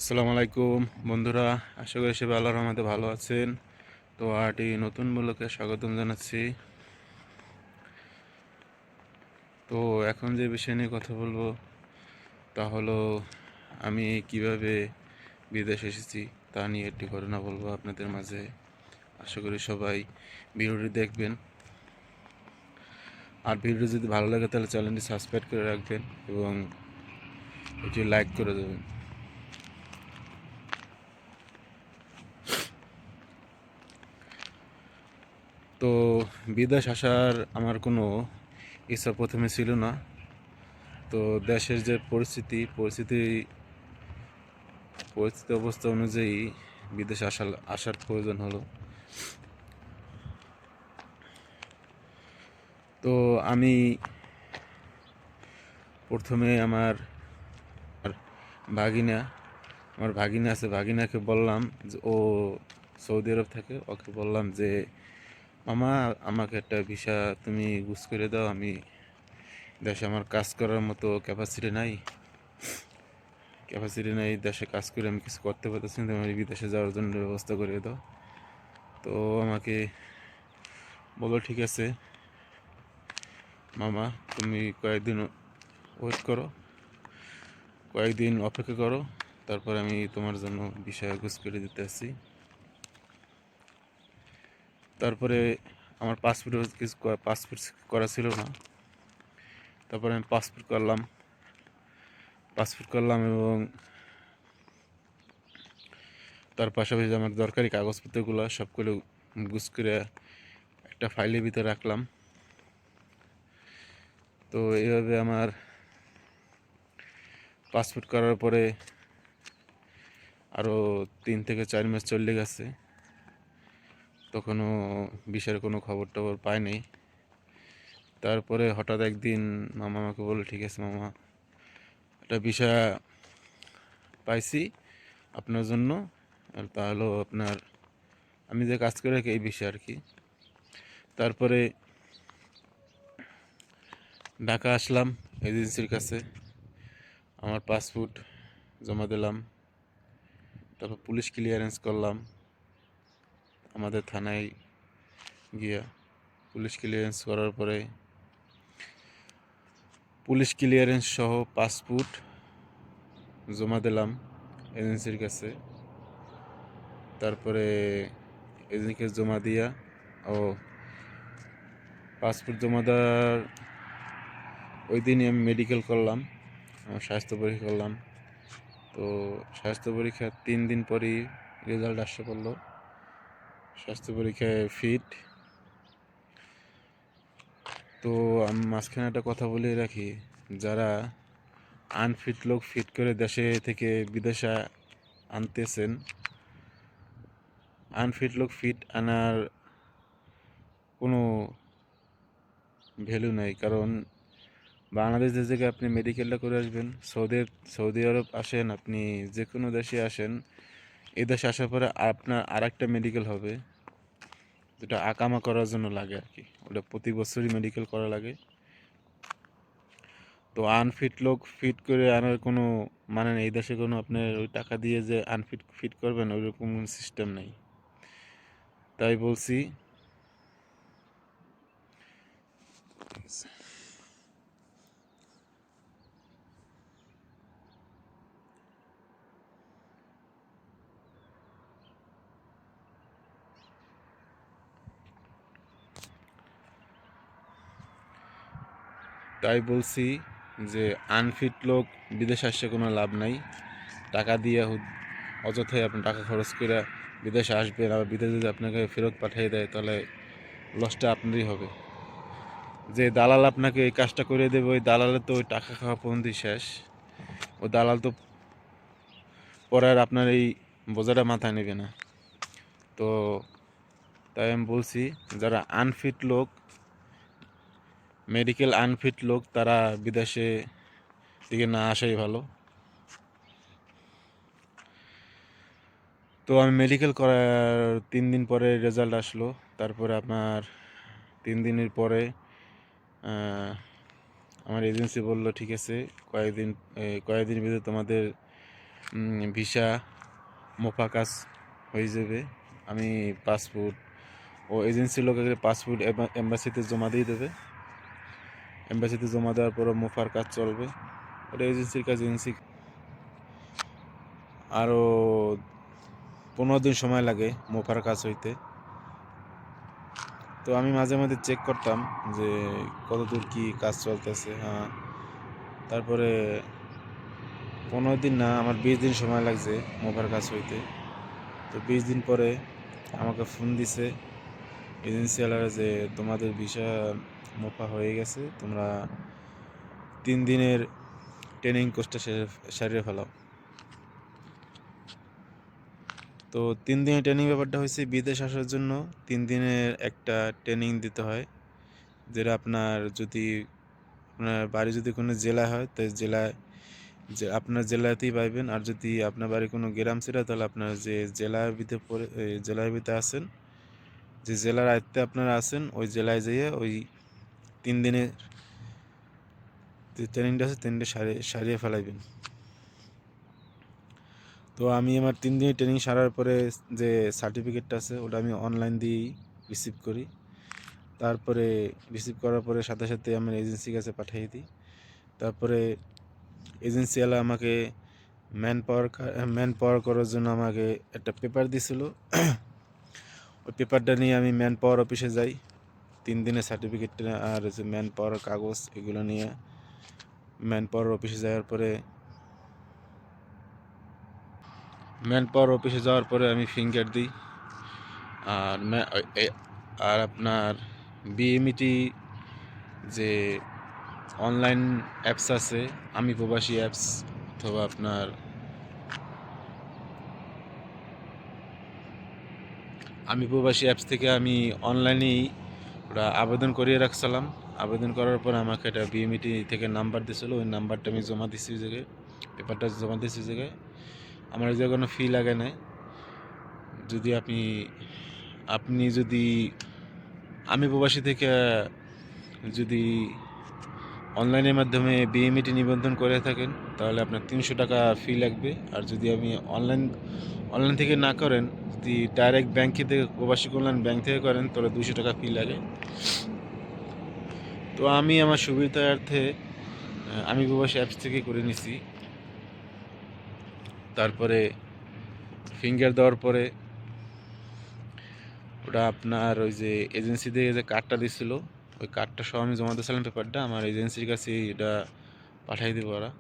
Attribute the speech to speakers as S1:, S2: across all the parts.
S1: আসসালামু আলাইকুম বন্ধুরা, আশা করি সবাই আল্লাহর রহমতে ভালো আছেন। তো আরটি নতুন ব্লগে স্বাগতম জানাচ্ছি। তো এখন যে বিষয় নিয়ে কথা বলবো তা হলো আমি কিভাবে বিদেশ এসেছি তা নিয়ে একটি ঘটনা বলবো আপনাদের মাঝে। আশা করি সবাই ভিডিওটি দেখবেন, আর ভিডিও যদি ভালো লাগে তাহলে চ্যানেলটি সাবস্ক্রাইব করে রাখবেন এবং এটি লাইক করে দেবেন। তো বিদেশ আসার আমার কোনো ইচ্ছা প্রথমে ছিল না। তো দেশের যে পরিস্থিতি অবস্থা অনুযায়ী বিদেশে আসার প্রয়োজন হলো। তো আমি প্রথমে আর ভাগিনা আমার ভাগিনা আছে, ভাগিনাকে বললাম যে ও সৌদি আরব থাকে, ওকে বললাম যে মামা আমাকে একটা ভিসা তুমি গুছ করে দাও, আমি দেশে আমার কাজ করার মতো ক্যাপাসিটি নাই দেশে কাজ করে আমি কিছু করতে পারতেছি না, তুমি বিদেশে যাওয়ার জন্য ব্যবস্থা করে দাও। তো আমাকে বলো ঠিক আছে মামা, তুমি কয়েকদিন অপেক্ষা করো, তারপর আমি তোমার জন্য ভিসা গুছ করে দিতে আসছি। তারপরে আমার পাসপোর্ট করা ছিল না। তারপরে আমি পাসপোর্ট করলাম এবং তার পাশাপাশি আমার দরকারি কাগজপত্রগুলো সবগুলো গুছ করে একটা ফাইলের ভিতরে রাখলাম। তো এইভাবে আমার পাসপোর্ট করার পরে আরও 3 থেকে 4 মাস চলে গেছে, তখনও ভিসার কোনো খবর টবর পাইনি। তারপরে হঠাৎ একদিন মামা আমাকে বলল ঠিক আছে মামা, একটা ভিসা পাইছি আপনার জন্য, আর তা হলো আপনার আমি যে কাজ করে রাখি এই বিষয়ে আর কি। তারপরে ঢাকা আসলাম এজেন্সির কাছে, আমার পাসপোর্ট জমা দিলাম, তারপর পুলিশ ক্লিয়ারেন্স করলাম আমাদের থানায় গিয়া। পুলিশ ক্লিয়ারেন্স করার পরে পুলিশ ক্লিয়ারেন্স সহ পাসপোর্ট জমা দিলাম এজেন্সির কাছে। তারপরে এজেন্সিকে জমা দিয়া ও পাসপোর্ট জমা দেওয়ার ওই দিনই আমি মেডিকেল করলাম, আমার স্বাস্থ্য পরীক্ষা করলাম। তো স্বাস্থ্য পরীক্ষার 3 দিন পরই রেজাল্ট আসতে পড়লো, স্বাস্থ্য পরীক্ষায় ফিট। তো আমি মাঝখানে একটা কথা বলে রাখি, যারা আনফিট লোক ফিট করে দেশে থেকে বিদেশে আনতেছেন, আনফিট লোক ফিট আনার কোনো ভ্যালু নাই। কারণ বাংলাদেশ যে জায়গায় আপনি মেডিকেলটা করে আসবেন, সৌদি আরব আসেন, আপনি যে কোনো দেশে আসেন, এই দেশে আসার পরে আপনার আর একটা মেডিকেল হবে, যেটা আকামা করার জন্য লাগে আর কি, ওটা প্রতি বছরই মেডিকেল করা লাগে। তো আনফিট লোক ফিট করে আনার কোনো মানে নেই, এই দেশে কোনো আপনার ওই টাকা দিয়ে যে ফিট করবেন ওইরকম সিস্টেম নেই। তাই বলছি, তাই বলছি যে আনফিট লোক বিদেশে আসছে কোনো লাভ নাই। টাকা দিয়ে অযথাই আপনি টাকা খরচ করে বিদেশে আসবেন, আবার বিদেশে যদি আপনাকে ফেরত পাঠিয়ে দেয় তাহলে লসটা আপনারই হবে। যে দালাল আপনাকে এই কাজটা করে দেবে, ওই দালালের তো ওই টাকা খাওয়া পর্যন্তই শেষ। ওই দালাল তো পরে আর আপনার এই বোঝাটা মাথায় নেবে না। তো তাই আমি বলছি, যারা মেডিকেল আনফিট লোক, তারা বিদেশে দিকে না আসাই ভালো। তো আমি মেডিকেল করার 3 দিন পরে রেজাল্ট আসলো। তারপরে আপনার 3 দিনের পরে আমার এজেন্সি বলল ঠিক আছে, কয়েকদিন ভিতরে তোমাদের ভিসা মোফা কাজ হয়ে যাবে। আমি পাসপোর্ট ও এজেন্সির লোকের পাসপোর্ট এম্বাসিতে জমা দিয়ে দেবে। এম্বাসিতে জমা দেওয়ার পর মোফার কাজ চলবে। ওটা এজেন্সির কাজ, এজেন্সি আরও 15 দিন সময় লাগে মোফার কাজ হইতে। তো আমি মাঝে মাঝে চেক করতাম যে কতদূর কি কাজ চলতেছে। হ্যাঁ, তারপরে 15 দিন না, আমার 20 দিন সময় লাগছে মোফার কাজ হইতে। তো 20 দিন পরে আমাকে ফোন দিছে এজেন্সিওয়ালারা যে তোমাদের ভিসা মোফা হয়ে গেছে, তোমরা 3 দিনের ট্রেনিং কোর্সটা সারিয়ে ফেলাও। তো 3 দিনের ট্রেনিং ব্যাপারটা হয়েছে বিদেশ আসার জন্য 3 দিনের একটা ট্রেনিং দিতে হয়, যেটা আপনার বাড়ি যদি কোনো জেলায় হয় তো জেলায় যে আপনার জেলাতেই পাইবেন। আর যদি আপনার বাড়ি কোনো গ্রাম ছিল তাহলে আপনার যে জেলার ভিতরে আছেন, যে জেলার আয়ত্তে আপনারা আছেন, ওই জেলায় যেয়ে ওই 3 দিনের যে ট্রেনিংটা আছে ট্রেনিংটা সারিয়ে ফেলাইবেন। তো আমি আমার 3 দিনের ট্রেনিং সারার পরে যে সার্টিফিকেটটা আছে ওটা আমি অনলাইন দিয়েই রিসিভ করি। তারপরে রিসিভ করার পরে সাথে সাথে আমার এজেন্সির কাছে পাঠিয়ে দিই। তারপরে এজেন্সিওয়ালা আমাকে ম্যান পাওয়ার করার জন্য আমাকে একটা পেপার দিছিল। ওই পেপারটা নিয়ে আমি ম্যান পাওয়ার অফিসে যাই। 3 দিনের সার্টিফিকেটটা আর যে ম্যান পাওয়ার কাগজ এগুলো নিয়ে ম্যান পাওয়ার অফিসে যাওয়ার পরে আমি ফিঙ্গার দিই। আর আপনার বিএমইটি যে অনলাইন অ্যাপস আছে, আমি প্রবাসী অ্যাপস, অথবা আপনার আমি প্রবাসী অ্যাপস থেকে আমি অনলাইনেই ওটা আবেদন করিয়ে রাখছিলাম। আবেদন করার পর আমাকে একটা বিএমইটি থেকে নাম্বার দিয়েছিলো, ওই নাম্বারটা আমি জমা দিচ্ছি ওই জায়গায়, পেপারটা জমা দিচ্ছি ওই জায়গায়। আমার এই জায়গায় কোনো ফি লাগে না। যদি আপনি যদি আমি প্রবাসী থেকে যদি অনলাইনের মাধ্যমে বিএমইটি নিবন্ধন করে থাকেন তাহলে আপনার 300 টাকা ফি লাগবে। আর যদি আমি অনলাইন থেকে না করেন, যদি ডাইরেক্ট ব্যাংকে থেকে প্রবাসী কল্যাণ ব্যাংক থেকে করেন তাহলে 200 টাকা ফি লাগে। তো আমি আমার সুবিধার্থে আমি প্রবাসী অ্যাপস থেকে করে নিছি। তারপরে ফিঙ্গার দেওয়ার পরে ওটা আপনার ওই যে এজেন্সি থেকে যে কার্ডটা দিছিল, ওই কার্ডটা সহ আমি জমা দিয়েছিলাম, পেপারটা আমার এজেন্সির কাছে এটা পাঠিয়ে দেবো ওরা।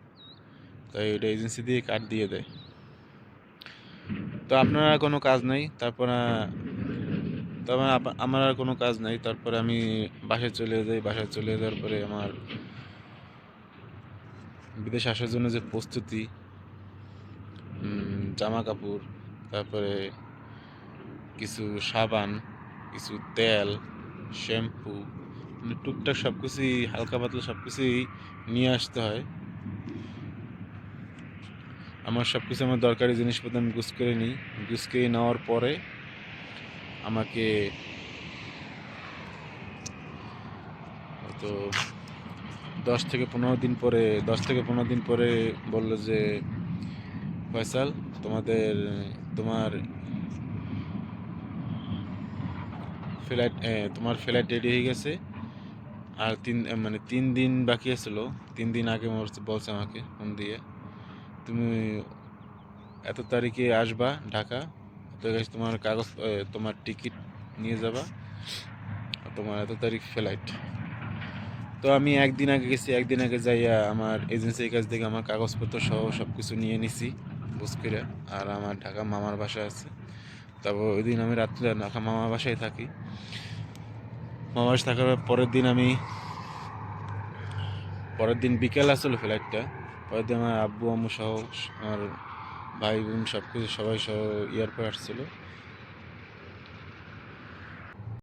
S1: তাই ওইটা এজেন্সি দিয়ে কার্ড দিয়ে দেয়। তো আপনার কোনো কাজ নাই। তারপর আমার আর কোনো কাজ নাই। তারপরে আমি বাসায় চলে যাই। বাসায় চলে যাওয়ার পরে আমার বিদেশ আসার জন্য যে প্রস্তুতি, জামা কাপড়, তারপরে কিছু সাবান, কিছু তেল, শ্যাম্পু, মানে টুকটাক সব কিছুই, হালকা পাতলা সব কিছুই নিয়ে আসতে হয়। আমার সব কিছু আমার দরকারি জিনিসপত্র আমি গুছ করে নেওয়ার পরে আমাকে তো 10 থেকে 15 দিন পরে বললো যে ফয়সাল, তোমার ফ্লাইট রেডি হয়ে গেছে। আর 3 দিন বাকি আছিল। 3 দিন আগে বলছে আমাকে ফোন দিয়ে, তুমি এত তারিখে আসবা ঢাকা, তোমার কাগজ, তোমার টিকিট নিয়ে যাবা, তোমার এত তারিখ ফ্লাইট। তো আমি একদিন আগে গেছি। একদিন আগে যাইয়া আমার এজেন্সির কাছ থেকে আমার কাগজপত্র সহ সব কিছু নিয়ে নিছি বুঝ করে। আর আমার ঢাকা মামার বাসা আছে। তারপর ওই দিন আমি রাত্রে ঢাকা মামার বাসায় থাকি। মামার বাসায় থাকার পরের দিন বিকেল আসলো ফ্লাইটটা। পরের দিন আমার আব্বু আম্মু সহ আমার ভাই বোন সবাই সহ এয়ারপোর্ট আসছিলো।